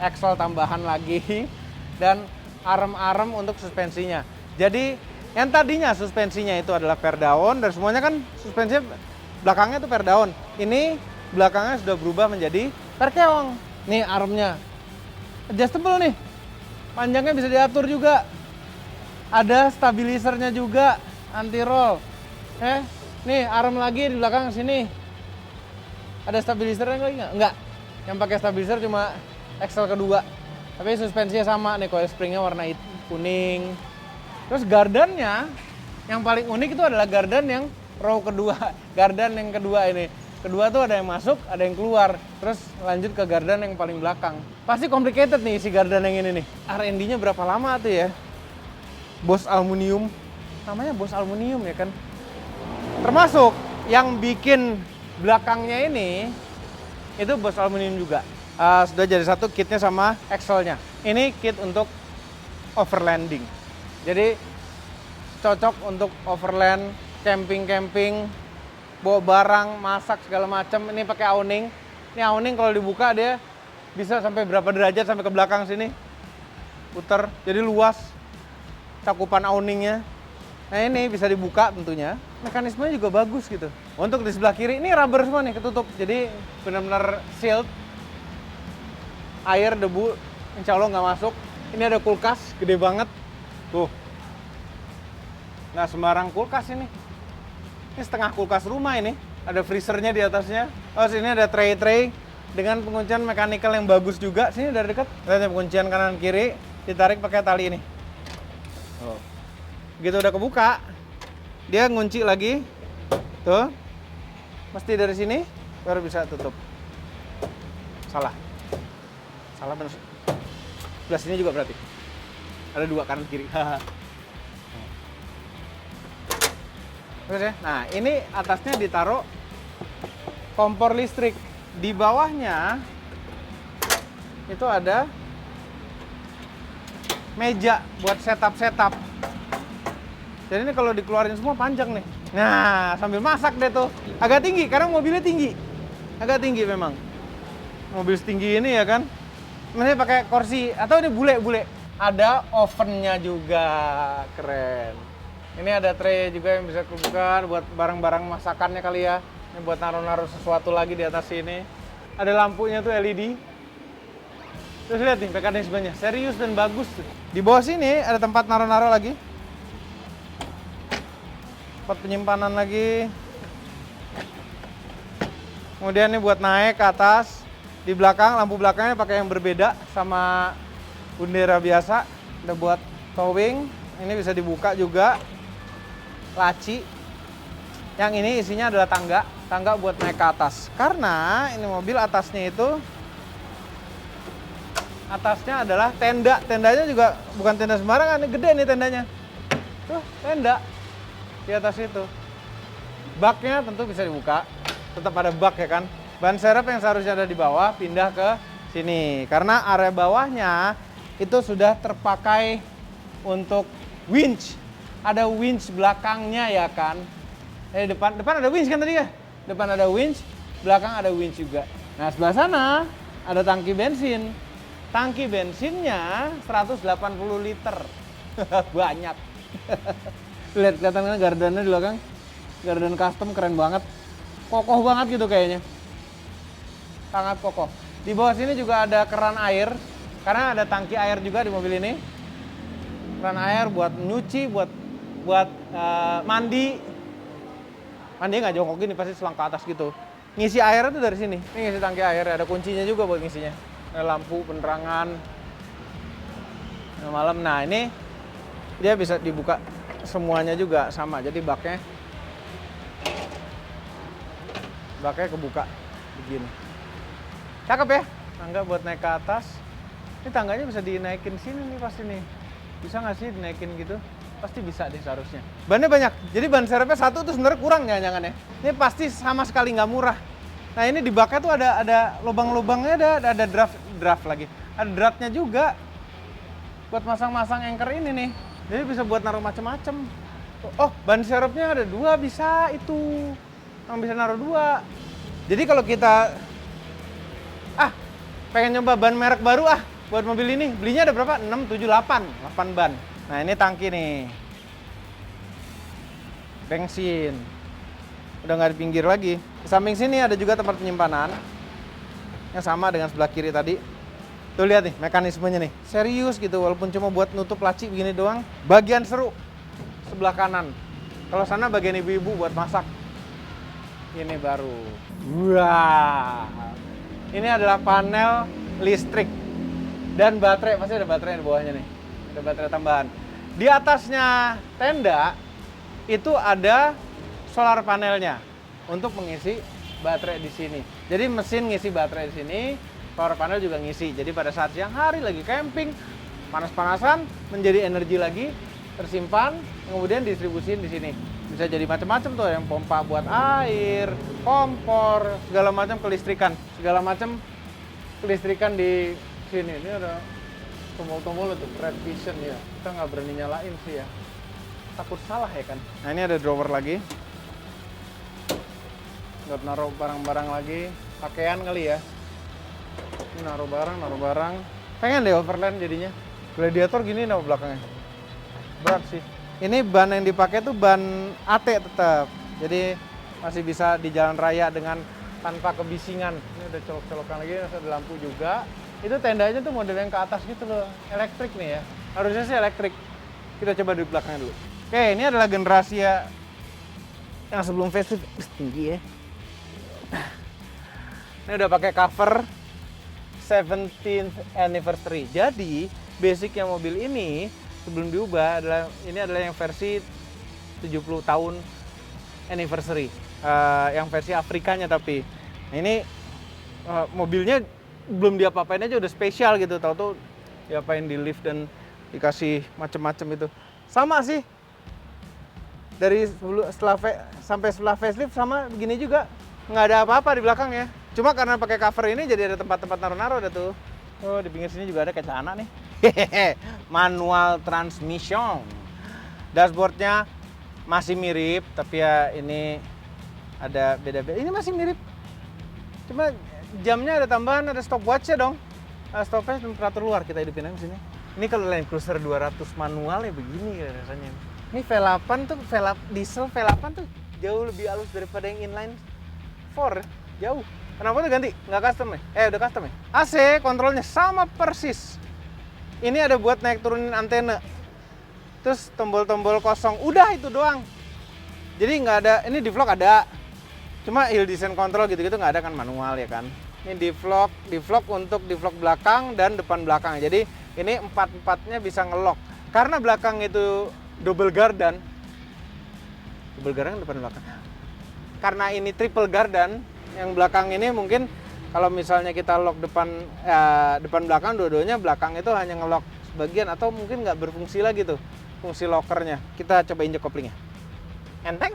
axle tambahan lagi dan arm-arm untuk suspensinya. Jadi yang tadinya suspensinya itu adalah per down dan semuanya kan suspensinya belakangnya itu per down. Ini belakangnya sudah berubah menjadi per keong. Nih armnya adjustable nih, panjangnya bisa diatur juga. Ada stabilisernya juga, anti roll. Nih arm lagi di belakang sini. Ada stabilisernya lagi nggak? Nggak. Yang pakai stabiliser cuma axle kedua. Tapi suspensinya sama nih, coil springnya warna kuning. Terus gardannya yang paling unik itu adalah gardan yang row kedua. Gardan yang kedua ini. Kedua tuh ada yang masuk, ada yang keluar. Terus lanjut ke gardan yang paling belakang. Pasti complicated nih isi gardan yang ini nih. R&D-nya berapa lama tuh ya? Boss Aluminium. Namanya Boss Aluminium ya kan? Termasuk yang bikin belakangnya ini, itu Boss Aluminium juga. Sudah jadi satu kitnya sama axle-nya. Ini kit untuk overlanding. Jadi cocok untuk overland, camping-camping, bawa barang, masak segala macam. Ini pakai awning. Ini awning kalau dibuka dia bisa sampai berapa derajat sampai ke belakang sini. Puter. Jadi luas cakupan awningnya. Nah, ini bisa dibuka tentunya. Mekanismenya juga bagus gitu. Untuk di sebelah kiri ini rubber semua nih ketutup. Jadi benar-benar sealed. Air, debu insya Allah nggak masuk. Ini ada kulkas gede banget. Tuh. Nggak sembarang kulkas ini. Ini setengah kulkas rumah ini. Ada freezernya di atasnya. Oh, sini ada tray-tray dengan penguncian mekanikal yang bagus juga. Sini dari dekat. Lihat penguncian kanan kiri ditarik pakai tali ini. Oh. Begitu udah kebuka, dia ngunci lagi. Tuh. Mesti dari sini baru bisa tutup. Salah. Salah benar. Sebelah sini juga berarti. Ada dua kanan kiri. Terus ya. Nah, ini atasnya ditaruh kompor listrik. Di bawahnya itu ada meja buat setup. Jadi ini kalau dikeluarin semua panjang nih. Nah, sambil masak deh tuh. Agak tinggi karena mobilnya tinggi. Agak tinggi memang. Mobil setinggi ini ya kan. Masih pakai kursi atau ini bule-bule. Ada ovennya juga. Keren. Ini ada tray juga yang bisa kebuka buat barang-barang masakannya kali ya. Ini buat naruh-naruh sesuatu lagi di atas sini. Ada lampunya tuh LED. Terus lihat nih mekanismenya, serius dan bagus. Di bawah sini ada tempat naruh-naruh lagi. Tempat penyimpanan lagi. Kemudian ini buat naik ke atas. Di belakang, lampu belakangnya pakai yang berbeda sama Bundera biasa. Ada buat towing. Ini bisa dibuka juga. Laci. Yang ini isinya adalah tangga buat naik ke atas. Karena ini mobil atasnya adalah tenda. Tendanya juga bukan tenda sembarangan, ini gede nih tendanya. Tuh, tenda. di atas itu. Baknya tentu bisa dibuka, tetap ada bak ya kan. Ban serep yang seharusnya ada di bawah pindah ke sini karena area bawahnya itu sudah terpakai untuk winch. Ada winch belakangnya ya kan. Depan ada winch kan tadi ya? Depan ada winch, belakang ada winch juga. Nah, sebelah sana ada tangki bensin. Tangki bensinnya 180 liter. Banyak. Lihat kelihatan kan gardannya di belakang. Garden custom keren banget. Kokoh banget gitu kayaknya. Sangat kokoh. Di bawah sini juga ada keran air karena ada tangki air juga di mobil ini. Keran air buat nyuci, buat mandi. Mandi nggak jongkok gini, pasti selang ke atas gitu. Ngisi air itu dari sini. Ini ngisi tangki air, ada kuncinya juga buat ngisinya. Ada lampu, penerangan. Nah, malam. Nah, ini dia bisa dibuka semuanya juga sama. Jadi baknya kebuka begini. Cakep ya? Tangga buat naik ke atas. Ini tangganya bisa dinaikin sini nih pasti nih. Bisa nggak sih dinaikin gitu? Pasti bisa deh seharusnya. Bannya banyak. Jadi ban serepnya satu tuh sebenarnya kurang jangan-jangan ya. Ini pasti sama sekali nggak murah. Nah, ini di baknya tuh ada lubang-lubangnya, ada draft lagi. Ada draftnya juga. Buat masang-masang anchor ini nih. Jadi bisa buat naruh macam-macam. Oh, ban serepnya ada 2 bisa itu. Yang bisa naruh 2. Jadi kalau kita pengen nyoba ban merek baru buat mobil ini, belinya ada berapa? 6, 7, 8 ban. Nah, ini tangki nih. Bensin. Udah nggak di pinggir lagi. Di samping sini ada juga tempat penyimpanan. Yang sama dengan sebelah kiri tadi. Tuh lihat nih mekanismenya nih. Serius gitu, walaupun cuma buat nutup laci begini doang. Bagian seru sebelah kanan. Kalau sana bagian ibu-ibu buat masak. Ini baru. Wah. Ini adalah panel listrik. Dan baterai, pasti ada baterai di bawahnya nih. Ada baterai tambahan. Di atasnya tenda itu ada solar panelnya untuk mengisi baterai di sini. Jadi mesin ngisi baterai di sini, solar panel juga ngisi. Jadi pada saat siang hari lagi camping, panas-panasan menjadi energi lagi tersimpan, kemudian distribusiin di sini. Bisa jadi macam-macam tuh, yang pompa buat air, kompor, segala macam kelistrikan. Segala macam kelistrikan di sini. Ini ada tombol-tombol untuk red vision ya. Kita nggak berani nyalain sih ya. Takut salah ya kan. Nah, ini ada drawer lagi. Buat naruh barang-barang lagi. Pakaian kali ya. Ini naruh barang. Pengen deh overland jadinya. Gladiator gini nama belakangnya. Berat sih. Ini ban yang dipakai tuh ban AT tetap. Jadi masih bisa di jalan raya dengan tanpa kebisingan. Ini udah colok-colokan lagi, ada lampu juga. Itu tendanya tuh model yang ke atas gitu loh. Elektrik nih ya. Harusnya sih elektrik. Kita coba di belakangnya dulu. Oke, ini adalah generasi ya yang sebelum facelift. Tinggi ya. Ini udah pakai cover 17th anniversary. Jadi basicnya mobil ini sebelum diubah adalah yang versi 70 tahun anniversary. Yang versi Afrikanya tapi. Nah, ini mobilnya belum diapa-apain aja udah spesial gitu. Tahu tuh diapain di lift dan dikasih macem-macem itu. Sama sih. Dari sampai setelah facelift sama begini juga. Nggak ada apa-apa di belakang ya. Cuma karena pakai cover ini jadi ada tempat-tempat naruh-naruh ada tuh. Oh, di pinggir sini juga ada kayak celana nih. Manual transmission. Dashboardnya masih mirip, tapi ya ini ada beda-beda. Ini masih mirip. Cuma jamnya ada tambahan, ada stopwatch-nya dong. Stopwatch temperatur luar kita hidupin aja sini. Ini kalau Land Cruiser 200 manual ya begini rasanya. Ini V8 tuh, diesel V8 tuh jauh lebih halus daripada yang inline 4, jauh. Kenapa tuh ganti? Nggak custom ya? Udah custom ya? AC kontrolnya sama persis. Ini ada buat naik turunin antena. Terus tombol-tombol kosong. Udah itu doang. Jadi nggak ada, ini di vlog ada. Cuma hill descent control gitu-gitu nggak ada kan manual ya kan. Ini di vlog untuk di vlog belakang dan depan belakang. Jadi ini empat-empatnya bisa ngelock. Karena belakang itu double gardan. Double gardan depan belakang. Karena ini triple gardan, yang belakang ini mungkin kalau misalnya kita lock depan belakang dua-duanya, belakang itu hanya ngelock sebagian atau mungkin nggak berfungsi lagi tuh fungsi lockernya. Kita coba injek koplingnya. enteng.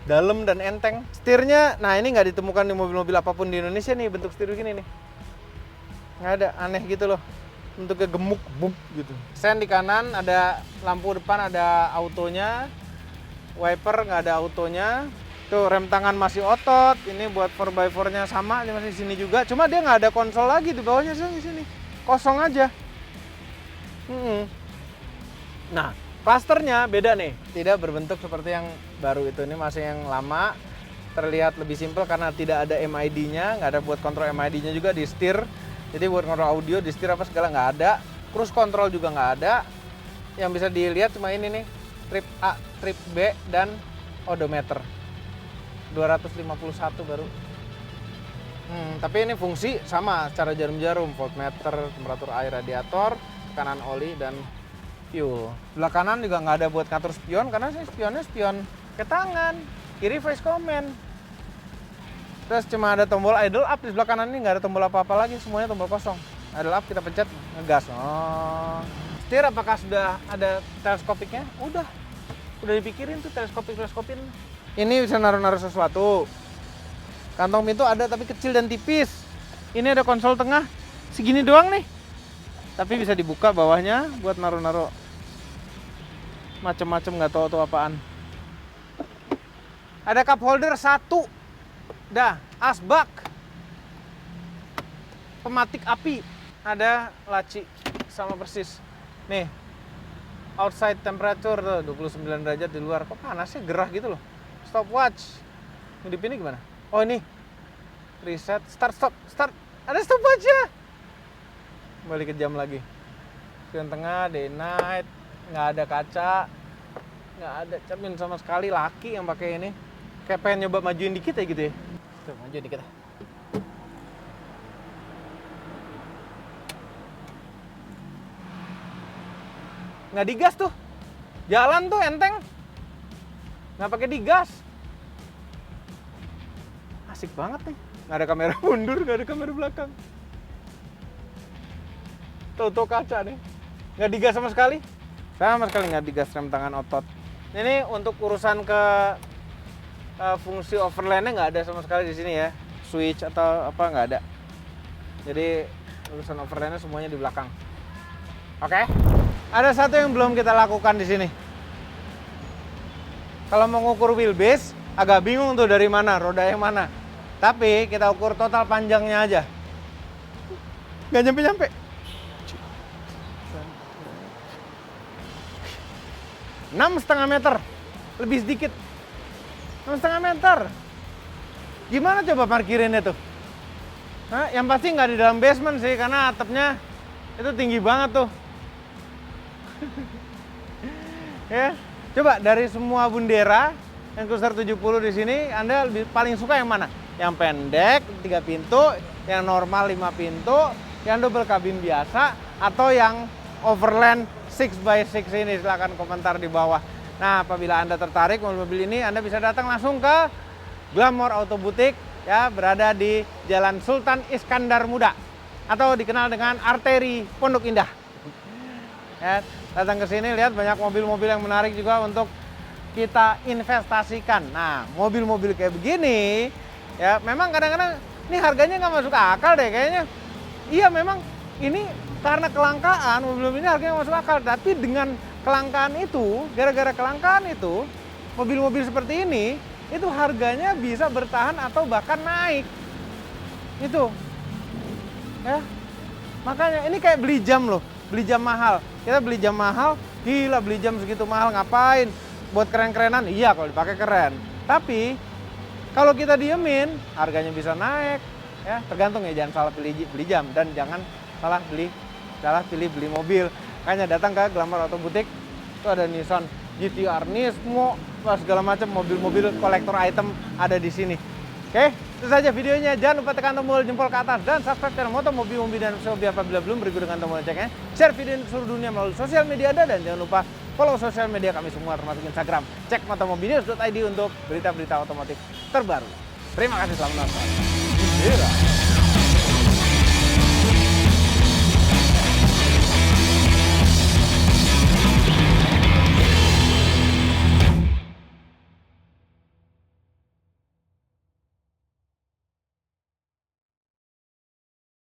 Dalam dan enteng. Setirnya, nah ini nggak ditemukan di mobil-mobil apapun di Indonesia nih bentuk setir gini nih. Nggak ada, aneh gitu loh. Bentuknya gemuk, buk gitu. Sen di kanan, ada lampu depan, ada autonya. Wiper nggak ada autonya. Tuh rem tangan masih otot. Ini buat 4x4-nya sama, ini masih di sini juga. Cuma dia nggak ada konsol lagi di bawahnya di sini. Kosong aja. Nah, klasternya beda nih. Tidak berbentuk seperti yang baru itu. Ini masih yang lama. Terlihat lebih simpel karena tidak ada MID-nya, nggak ada buat kontrol MID-nya juga di setir. Jadi buat kontrol audio di setir apa segala nggak ada. Cruise control juga nggak ada. Yang bisa dilihat cuma ini nih. Trip A, trip B, dan odometer 251 baru. Tapi ini fungsi sama secara jarum-jarum, voltmeter, temperatur air radiator, tekanan oli, dan fuel. Sebelah kanan juga nggak ada buat ngatur spion karena sih spionnya spion ke tangan. Kiri voice command. Terus cuma ada tombol idle up di sebelah kanan ini, nggak ada tombol apa-apa lagi, semuanya tombol kosong. Idle up kita pencet, ngegas. Setir apakah sudah ada teleskopiknya? Udah dipikirin tuh teleskopin. Ini bisa naruh-naruh sesuatu. Kantong pintu ada tapi kecil dan tipis. Ini ada konsol tengah segini doang nih. Tapi bisa dibuka bawahnya buat naruh-naruh macem-macem, nggak tahu tuh apaan. Ada cup holder 1. Dah, asbak. Pematik api. Ada laci sama persis. Nih, outside temperature tuh 29 derajat di luar. Kok panasnya gerah gitu loh. Stopwatch. Ngedip ini gimana? Oh ini. Reset, start. Ada stopwatch-nya. Balik ke jam lagi. Spion tengah, day night. Nggak ada kaca. Nggak ada cermin sama sekali. Laki yang pakai ini. Kayak pengen nyoba majuin dikit ya gitu ya. Tuh, majuin dikit lah. Nggak digas tuh, jalan tuh enteng, nggak pakai digas, asik banget nih. Nggak ada kamera mundur, nggak ada kamera belakang, tuh kaca nih, nggak digas sama sekali nggak digas, rem tangan otot. Ini untuk urusan ke fungsi overlandnya nggak ada sama sekali di sini ya, switch atau apa nggak ada. Jadi urusan overlandnya semuanya di belakang. Oke. Ada satu yang belum kita lakukan di sini. Kalau mau ngukur wheelbase, agak bingung tuh dari mana, roda yang mana. Tapi kita ukur total panjangnya aja. Nggak nyampe-nyampe. 6,5 meter. Lebih sedikit. 6,5 meter. Gimana coba parkirinnya tuh? Nah, yang pasti nggak di dalam basement sih, karena atapnya itu tinggi banget tuh. Ya, coba dari semua Bundera yang Cruiser 70 di sini, Anda paling suka yang mana? Yang pendek 3 pintu, yang normal 5 pintu, yang double kabin biasa, atau yang overland 6x6 ini? Silahkan komentar di bawah. Nah, apabila Anda tertarik mobil-mobil ini, Anda bisa datang langsung ke Glamour Auto Boutique, ya, berada di Jalan Sultan Iskandar Muda, atau dikenal dengan Arteri Pondok Indah. Ya, datang ke sini, lihat banyak mobil-mobil yang menarik juga untuk kita investasikan. Nah, mobil-mobil kayak begini, ya memang kadang-kadang ini harganya nggak masuk akal deh kayaknya. Iya, memang ini karena kelangkaan, mobil-mobil ini harganya nggak masuk akal. Tapi dengan kelangkaan itu, gara-gara kelangkaan itu, mobil-mobil seperti ini, itu harganya bisa bertahan atau bahkan naik. Itu, ya. Makanya ini kayak beli jam loh. Beli jam mahal, kita beli jam mahal, gila beli jam segitu mahal ngapain? Buat keren-kerenan, iya kalau dipakai keren. Tapi kalau kita diemin, harganya bisa naik, ya tergantung ya. Jangan salah pilih beli jam dan jangan salah pilih beli mobil. Makanya datang ke Glamour Auto Boutique, itu ada Nissan GT-R, Nismo, segala macam mobil-mobil kolektor item ada di sini. Oke, itu saja videonya. Jangan lupa tekan tombol jempol ke atas dan subscribe channel Moto Mobil dan Hobi apabila belum, berikut dengan tombol loncengnya. Share video ini ke seluruh dunia melalui sosial media Anda, dan jangan lupa follow sosial media kami semua termasuk Instagram. Cek motomobinews.id untuk berita-berita otomotif terbaru. Terima kasih, selamat menonton.